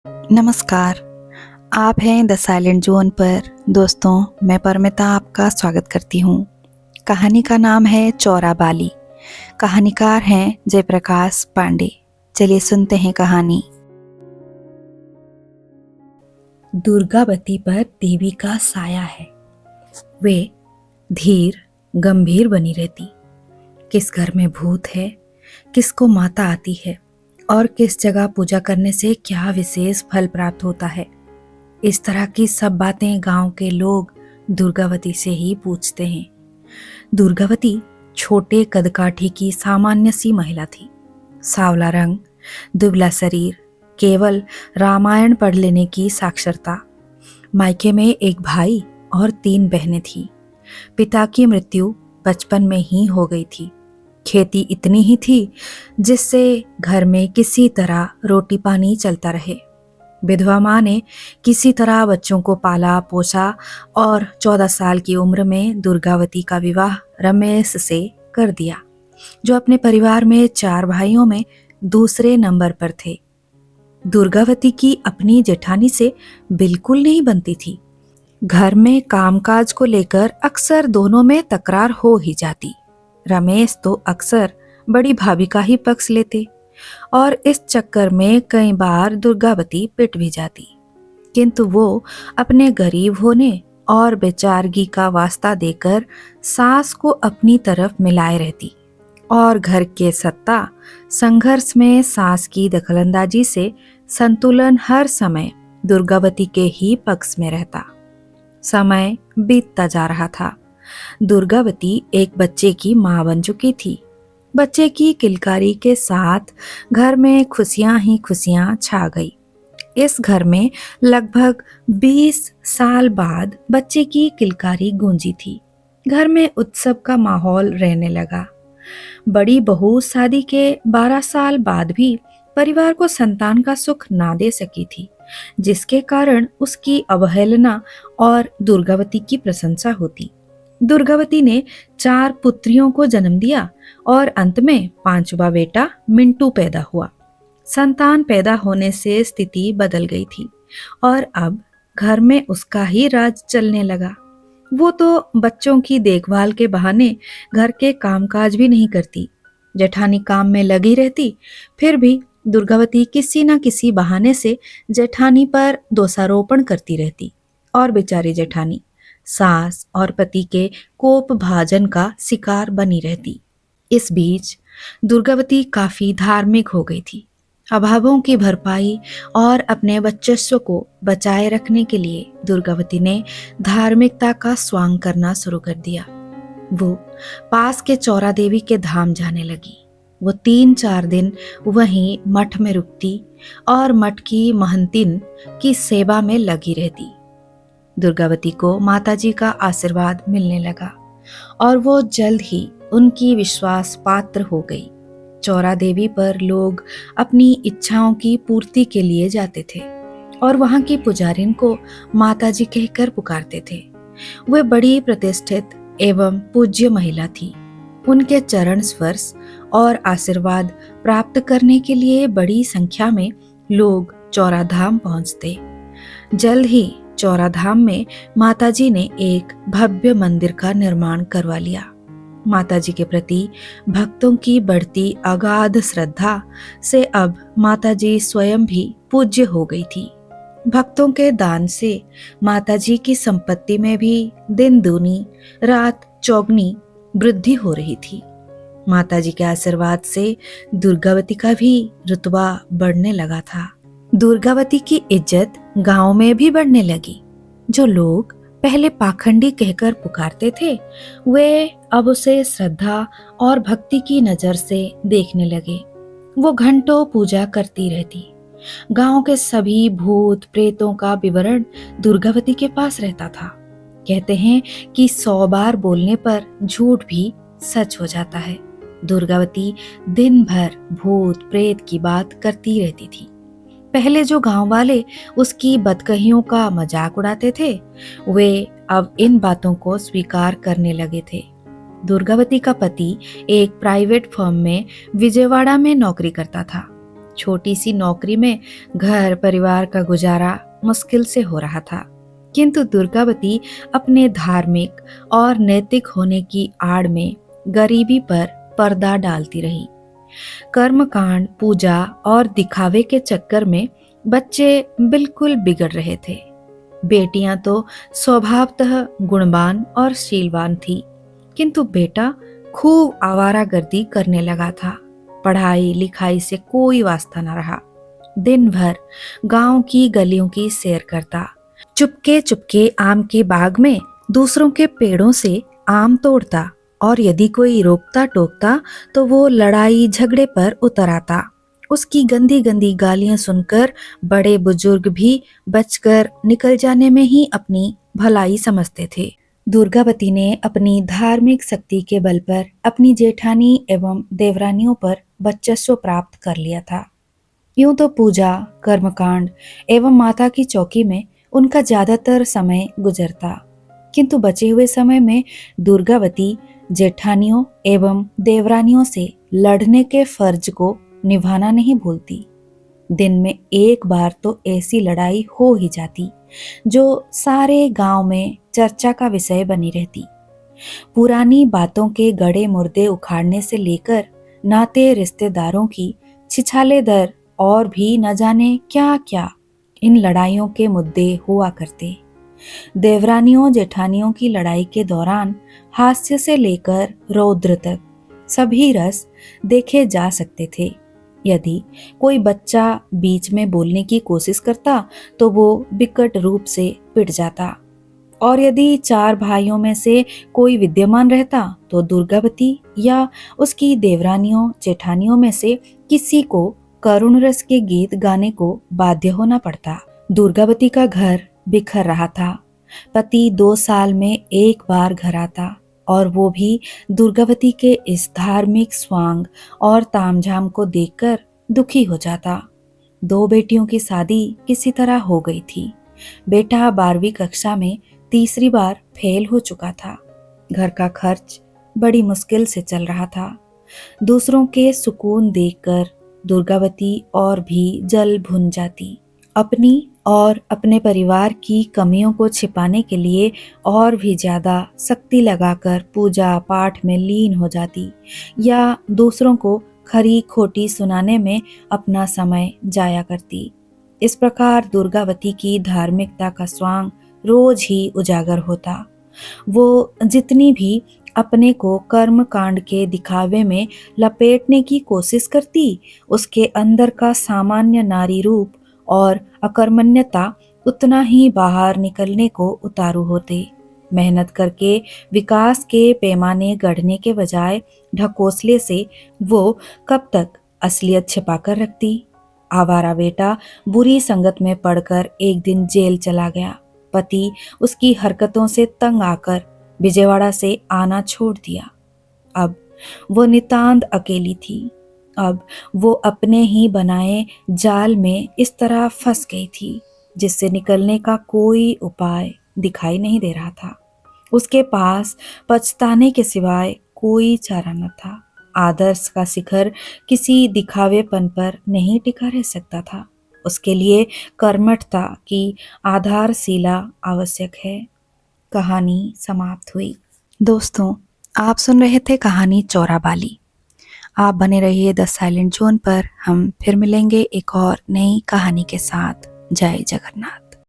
नमस्कार। आप हैं द साइलेंट जोन पर। दोस्तों, मैं परमिता आपका स्वागत करती हूँ। कहानी का नाम है चौरा बाली। कहानीकार हैं जयप्रकाश पांडे। चलिए सुनते हैं कहानी। दुर्गावती पर देवी का साया है। वे धीर गंभीर बनी रहती। किस घर में भूत है, किसको माता आती है और किस जगह पूजा करने से क्या विशेष फल प्राप्त होता है, इस तरह की सब बातें गांव के लोग दुर्गावती से ही पूछते हैं। दुर्गावती छोटे कदकाठी की सामान्य सी महिला थी। सांवला रंग, दुबला शरीर, केवल रामायण पढ़ लेने की साक्षरता। मायके में एक भाई और 3 बहनें थीं। पिता की मृत्यु बचपन में ही हो गई थी। खेती इतनी ही थी जिससे घर में किसी तरह रोटी पानी चलता रहे। विधवा माँ ने किसी तरह बच्चों को पाला पोसा और 14 साल की उम्र में दुर्गावती का विवाह रमेश से कर दिया, जो अपने परिवार में 4 भाइयों में दूसरे नंबर पर थे। दुर्गावती की अपनी जेठानी से बिल्कुल नहीं बनती थी। घर में कामकाज को लेकर अक्सर दोनों में तकरार हो ही जाती। रमेश तो अक्सर बड़ी भाभी का ही पक्ष लेते और इस चक्कर में कई बार दुर्गावती पिट भी जाती, किंतु वो अपने गरीब होने और बेचारगी का वास्ता देकर सास को अपनी तरफ मिलाए रहती और घर के सत्ता संघर्ष में सास की दखलंदाजी से संतुलन हर समय दुर्गावती के ही पक्ष में रहता। समय बीतता जा रहा था। दुर्गावती एक बच्चे की मां बन चुकी थी। बच्चे की किलकारी के साथ घर में खुशियां ही खुशियां छा गई। इस घर में लगभग 20 साल बाद बच्चे की किलकारी गूंजी थी। घर में उत्सव का माहौल रहने लगा। बड़ी बहू शादी के 12 साल बाद भी परिवार को संतान का सुख ना दे सकी थी, जिसके कारण उसकी अवहेलना और दुर्गावती की प्रशंसा होती। दुर्गावती ने 4 पुत्रियों को जन्म दिया और अंत में 5वां बेटा मिंटू पैदा हुआ। संतान पैदा होने से स्थिति बदल गई थी और अब घर में उसका ही राज चलने लगा। वो तो बच्चों की देखभाल के बहाने घर के कामकाज भी नहीं करती। जेठानी काम में लगी रहती, फिर भी दुर्गावती किसी न किसी बहाने से जेठानी पर दोषारोपण करती रहती और बेचारी जेठानी सास और पति के कोप भाजन का शिकार बनी रहती। इस बीच दुर्गावती काफी धार्मिक हो गई थी। अभावों की भरपाई और अपने वर्चस्व को बचाए रखने के लिए दुर्गावती ने धार्मिकता का स्वांग करना शुरू कर दिया। वो पास के चौरा देवी के धाम जाने लगी। वो 3-4 दिन वहीं मठ में रुकती और मठ की महंतिन की सेवा में लगी रहती। दुर्गावती को माताजी का आशीर्वाद मिलने लगा और वो जल्द ही उनकी विश्वास पात्र हो गई। चौरा देवी पर लोग अपनी इच्छाओं की पूर्ति के लिए जाते थे और वहां की पुजारिन को माताजी कहकर पुकारते थे। वे बड़ी प्रतिष्ठित एवं पूज्य महिला थी। उनके चरण स्पर्श और आशीर्वाद प्राप्त करने के लिए बड़ी संख्या में लोग चौरा धाम पहुंचते। जल्द ही चौरा धाम में माताजी ने एक भव्य मंदिर का निर्माण करवा लिया। माताजी के प्रति भक्तों की बढ़ती अगाध श्रद्धा से अब माताजी स्वयं भी पूज्य हो गई थी। भक्तों के दान से माताजी की संपत्ति में भी दिन दूनी रात चौगनी वृद्धि हो रही थी। माताजी के आशीर्वाद से दुर्गावती का भी रुतबा बढ़ने लगा था। दुर्गावती की इज्जत गांव में भी बढ़ने लगी। जो लोग पहले पाखंडी कहकर पुकारते थे, वे अब उसे श्रद्धा और भक्ति की नजर से देखने लगे। वो घंटों पूजा करती रहती। गांव के सभी भूत प्रेतों का विवरण दुर्गावती के पास रहता था। कहते हैं कि 100 बार बोलने पर झूठ भी सच हो जाता है। दुर्गावती दिन भर भूत प्रेत की बात करती रहती थी। पहले जो गांव वाले उसकी बदकहियों का मजाक उड़ाते थे, वे अब इन बातों को स्वीकार करने लगे थे। दुर्गावती का पति एक प्राइवेट फर्म में विजयवाड़ा में नौकरी करता था। छोटी सी नौकरी में घर परिवार का गुजारा मुश्किल से हो रहा था, किंतु दुर्गावती अपने धार्मिक और नैतिक होने की आड़ में गरीबी पर पर्दा डालती रही। कर्मकांड, पूजा और दिखावे के चक्कर में बच्चे बिल्कुल बिगड़ रहे थे। बेटियां तो स्वभावतः गुणवान और शीलवान थी, किंतु बेटा खूब आवारागर्दी करने लगा था। पढ़ाई लिखाई से कोई वास्ता न रहा। दिन भर गांव की गलियों की सैर करता, चुपके चुपके आम के बाग में दूसरों के पेड़ों से आम तोड़ता, और यदि कोई रोकता टोकता तो वो लड़ाई झगड़े पर उतर आता। उसकी गंदी गंदी गालियां सुनकर बड़े बुजुर्ग भी बचकर निकल जाने में ही अपनी भलाई समझते थे। दुर्गावती ने अपनी धार्मिक शक्ति के बल पर अपनी जेठानी एवं देवरानियों पर वर्चस्व प्राप्त कर लिया था। यूं तो पूजा, कर्मकांड एवं माता की चौकी में उनका ज्यादातर समय गुजरता, किंतु बचे हुए समय में दुर्गावती जेठानियों एवं देवरानियों से लड़ने के फर्ज को निभाना नहीं भूलती। दिन में एक बार तो ऐसी लड़ाई हो ही जाती जो सारे गांव में चर्चा का विषय बनी रहती। पुरानी बातों के गड़े मुर्दे उखाड़ने से लेकर नाते रिश्तेदारों की छिछाले दर और भी न जाने क्या क्या इन लड़ाइयों के मुद्दे हुआ करते। देवरानियों जेठानियों की लड़ाई के दौरान हास्य से लेकर रौद्र तक सभी रस देखे जा सकते थे। यदि कोई बच्चा बीच में बोलने की कोशिश करता तो वो विकट रूप से पिट जाता, और यदि चार भाइयों में से कोई विद्यमान रहता तो दुर्गावती या उसकी देवरानियों जेठानियों में से किसी को करुण रस के गीत गाने को बाध्य होना पड़ता। दुर्गावती का घर बिखर रहा था। पति 2 साल में एक बार घर आता, और वो भी दुर्गावती के इस धार्मिक स्वांग और तामझाम को देखकर दुखी हो जाता। 2 बेटियों की शादी किसी तरह हो गई थी। बेटा 12वीं कक्षा में तीसरी बार फेल हो चुका था। घर का खर्च बड़ी मुश्किल से चल रहा था। दूसरों के सुकून देखकर दुर्गावती और भी जल भुन जाती। अपनी और अपने परिवार की कमियों को छिपाने के लिए और भी ज्यादा शक्ति लगाकर पूजा पाठ में लीन हो जाती, या दूसरों को खरी खोटी सुनाने में अपना समय जाया करती। इस प्रकार दुर्गावती की धार्मिकता का स्वांग रोज ही उजागर होता। वो जितनी भी अपने को कर्म कांड के दिखावे में लपेटने की कोशिश करती, उसके अंदर का सामान्य नारी रूप और अकर्मण्यता उतना ही बाहर निकलने को उतारू होते। मेहनत करके विकास के पैमाने गढ़ने के बजाय ढकोसले से वो कब तक असलियत छिपाकर रखती। आवारा बेटा बुरी संगत में पड़कर एक दिन जेल चला गया। पति उसकी हरकतों से तंग आकर विजयवाड़ा से आना छोड़ दिया। अब वो नितांत अकेली थी। अब वो अपने ही बनाए जाल में इस तरह फंस गई थी जिससे निकलने का कोई उपाय दिखाई नहीं दे रहा था। उसके पास पछताने के सिवाय कोई चारा न था। आदर्श का शिखर किसी दिखावेपन पर नहीं टिका रह सकता था। उसके लिए कर्मठता की आधारशिला आवश्यक है। कहानी समाप्त हुई। दोस्तों, आप सुन रहे थे कहानी चोराबाली। आप बने रहिए द साइलेंट जोन पर। हम फिर मिलेंगे एक और नई कहानी के साथ। जय जगन्नाथ।